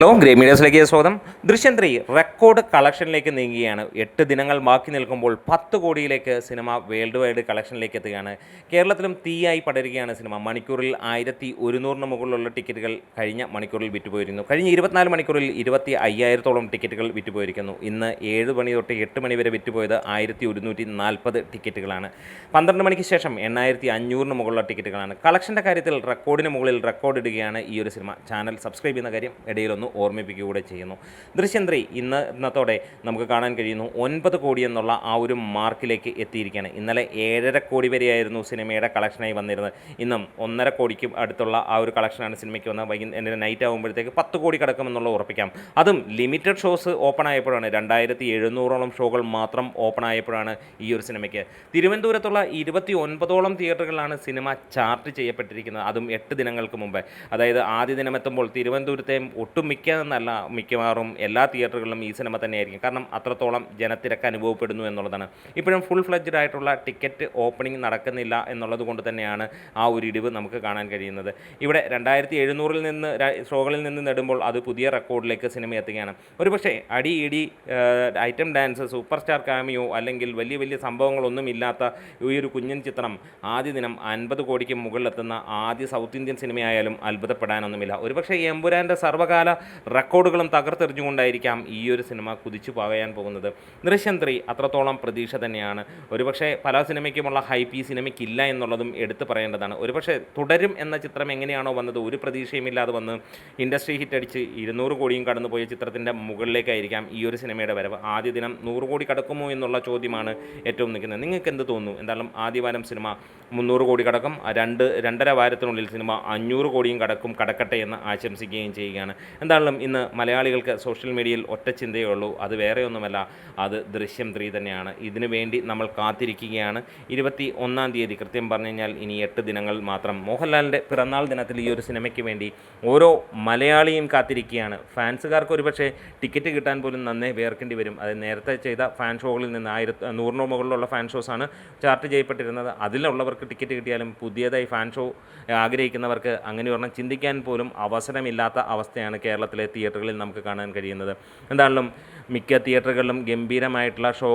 Hello grey മീഡിയസിലേക്ക് സ്വാഗതം. ദൃശ്യം 3 record കളക്ഷനിലേക്ക് നീങ്ങുകയാണ്. 8 ദിനങ്ങൾ ബാക്കി നിൽക്കുമ്പോൾ 10 കോടിയിലേക്ക് സിനിമ വേൾഡ് വൈഡ് കളക്ഷനിലേക്ക് എത്തുകയാണ്. കേരളത്തിലും തീയായി പടരുകയാണ് സിനിമ. മണിക്കൂറിൽ 1100 മുകളിലുള്ള ടിക്കറ്റുകൾ കഴിഞ്ഞ മണിക്കൂറിൽ വിറ്റുപോയിരുന്നു. കഴിഞ്ഞ 24 മണിക്കൂറിൽ 25,000-ഓളം ടിക്കറ്റുകൾ വിറ്റുപോയിരിക്കുന്നു. ഇന്ന് 7 മണി തൊട്ട് 8 മണി വരെ വിറ്റുപോയത് 1140 ടിക്കറ്റുകളാണ്. 12 മണിക്ക് ശേഷം 8,500 മുകളിലുള്ള ടിക്കറ്റുകളാണ്. കളക്ഷൻ്റെ കാര്യത്തിൽ റെക്കോർഡിന് മുകളിൽ റെക്കോർഡ് ഇടുകയാണ് ഈ ഒരു സിനിമ. ചാനൽ സബ്സ്ക്രൈബ് ചെയ്യുന്ന കാര്യം ഇടയിലൊന്ന് ഓർമ്മിപ്പിക്കുക കൂടെ ചെയ്യുന്നു. ദൃശ്യം 3 ഇന്നത്തോടെ നമുക്ക് കാണാൻ കഴിയുന്നു 9 കോടി എന്നുള്ള ആ ഒരു മാർക്കിലേക്ക് എത്തിയിരിക്കുകയാണ്. ഇന്നലെ 7.5 കോടി വരെയായിരുന്നു സിനിമയുടെ കളക്ഷനായി വന്നിരുന്നത്. ഇന്നും 1.5 കോടിക്കും അടുത്തുള്ള ആ ഒരു കളക്ഷനാണ് സിനിമയ്ക്ക് വന്നത്. വൈകുന്നേരം നൈറ്റ് ആകുമ്പോഴത്തേക്ക് 10 കോടി കിടക്കുമെന്നുള്ള ഉറപ്പിക്കാം. അതും ലിമിറ്റഡ് ഷോസ് ഓപ്പൺ ആയപ്പോഴാണ്. 2700ഓളം ഷോകൾ മാത്രം ഓപ്പൺ ആയപ്പോഴാണ് ഈ ഒരു സിനിമയ്ക്ക്. തിരുവനന്തപുരത്തുള്ള 29ഓളം തിയേറ്ററുകളിലാണ് സിനിമ ചാർട്ട് ചെയ്യപ്പെട്ടിരിക്കുന്നത്. അതും 8 ദിനങ്ങൾക്ക് മുമ്പ്. അതായത് ആദ്യ ദിനമെത്തുമ്പോൾ തിരുവനന്തപുരത്തെ മിക്കവാറും എല്ലാ തിയേറ്ററുകളിലും ഈ സിനിമ തന്നെയായിരിക്കും. കാരണം അത്രത്തോളം ജനത്തിരക്ക് അനുഭവപ്പെടുന്നു എന്നുള്ളതാണ്. ഇപ്പോഴും ഫുൾ ഫ്ലെഡ്ജഡ് ആയിട്ടുള്ള ടിക്കറ്റ് ഓപ്പണിംഗ് നടക്കുന്നില്ല എന്നുള്ളത് കൊണ്ട് തന്നെയാണ് ആ ഒരു ഇടിവ് നമുക്ക് കാണാൻ കഴിയുന്നത്. ഇവിടെ 2700-ൽ നിന്ന് ഷോകളിൽ നിന്ന് നേടുമ്പോൾ അത് പുതിയ റെക്കോർഡിലേക്ക് സിനിമ എത്തുകയാണ്. ഒരുപക്ഷെ അടി ഇടി item dance super star cameo അല്ലെങ്കിൽ വലിയ വലിയ സംഭവങ്ങളൊന്നും ഇല്ലാത്ത ഈ ഒരു കുഞ്ഞൻ ചിത്രം ആദ്യ ദിനം 50 കോടിക്ക് മുകളിലെത്തുന്ന ആദ്യ സൗത്ത് ഇന്ത്യൻ സിനിമയായാലും അത്ഭുതപ്പെടാനൊന്നുമില്ല. ഒരുപക്ഷെ എമ്പുരാൻ്റെ സർവ്വകാല റെക്കോർഡുകളും തകർത്തെറിഞ്ഞുകൊണ്ടായിരിക്കാം ഈ ഒരു സിനിമ കുതിച്ചു പാകയാൻ പോകുന്നത്. ദൃശ്യം 3 അത്രത്തോളം പ്രതീക്ഷ തന്നെയാണ്. ഒരുപക്ഷെ പല സിനിമയ്ക്കുമുള്ള ഹൈപ്പ് ഈ സിനിമയ്ക്കില്ല എന്നുള്ളതും എടുത്തു പറയേണ്ടതാണ്. ഒരുപക്ഷെ തുടരും എന്ന ചിത്രം എങ്ങനെയാണോ വന്നത്, ഒരു പ്രതീക്ഷയുമില്ലാതെ വന്ന് ഇൻഡസ്ട്രി ഹിറ്റ് അടിച്ച് 200 കോടിയും കടന്നുപോയ ചിത്രത്തിൻ്റെ മുകളിലേക്കായിരിക്കാം ഈ ഒരു സിനിമയുടെ വരവ്. ആദ്യ ദിനം 100 കോടി കടക്കുമോ എന്നുള്ള ചോദ്യമാണ് ഏറ്റവും നിൽക്കുന്നത്. നിങ്ങൾക്ക് എന്ത് തോന്നുന്നു? എന്തായാലും ആദ്യവാരം സിനിമ 300 കോടി കടക്കും. 2.5 വാരത്തിനുള്ളിൽ സിനിമ 500 കോടിയും കടക്കട്ടെ എന്ന് ആശംസിക്കുകയും ചെയ്യുകയാണ്. എന്തായാലും ഇന്ന് മലയാളികൾക്ക് സോഷ്യൽ മീഡിയയിൽ ഒറ്റ ചിന്തയേ ഉള്ളൂ. അത് വേറെയൊന്നുമല്ല, അത് ദൃശ്യം 3 തന്നെയാണ്. ഇതിനു വേണ്ടി നമ്മൾ കാത്തിരിക്കുകയാണ്. 21-ാം തീയതി, കൃത്യം പറഞ്ഞു കഴിഞ്ഞാൽ ഇനി 8 ദിനങ്ങൾ മാത്രം. മോഹൻലാലിൻ്റെ പിറന്നാൾ ദിനത്തിൽ ഈ ഒരു സിനിമയ്ക്ക് വേണ്ടി ഓരോ മലയാളിയും കാത്തിരിക്കുകയാണ്. ഫാൻസുകാർക്ക് ഒരുപക്ഷെ ടിക്കറ്റ് കിട്ടാൻ പോലും നന്നേ വേർക്കേണ്ടി വരും. അത് നേരത്തെ ചെയ്ത ഫാൻ ഷോകളിൽ നിന്ന് 100 മുകളിലുള്ള ഫാൻ ഷോസാണ് ചാർട്ട് ചെയ്യപ്പെട്ടിരുന്നത്. അതിലുള്ളവർക്ക് ടിക്കറ്റ് കിട്ടിയാലും പുതിയതായി ഫാൻ ഷോ ആഗ്രഹിക്കുന്നവർക്ക് അങ്ങനെ ഒരെണ്ണം ചിന്തിക്കാൻ പോലും അവസരമില്ലാത്ത അവസ്ഥയാണ് കേരളത്തിലെ തിയേറ്ററുകളിൽ നമുക്ക് കാണാൻ കഴിയുന്നത്. എന്തായാലും മിക്ക തിയേറ്ററുകളിലും ഗംഭീരമായിട്ടുള്ള ഷോ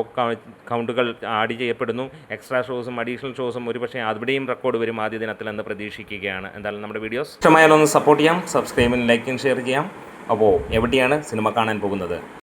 കൗണ്ടുകൾ ആഡ് ചെയ്യപ്പെടുന്നു. എക്സ്ട്രാ ഷോസും അഡീഷണൽ ഷോസും ഒരുപക്ഷെ അവിടെയും റെക്കോർഡ് വരും ആദ്യ ദിനത്തിലെന്ന് പ്രതീക്ഷിക്കുകയാണ്. എന്തായാലും നമ്മുടെ വീഡിയോസ് ഇഷ്ടമായാലൊന്ന് സപ്പോർട്ട് ചെയ്യാം, സബ്സ്ക്രൈബും ലൈക്കും ഷെയർ ചെയ്യാം. അപ്പോൾ എവിടെയാണ് സിനിമ കാണാൻ പോകുന്നത്?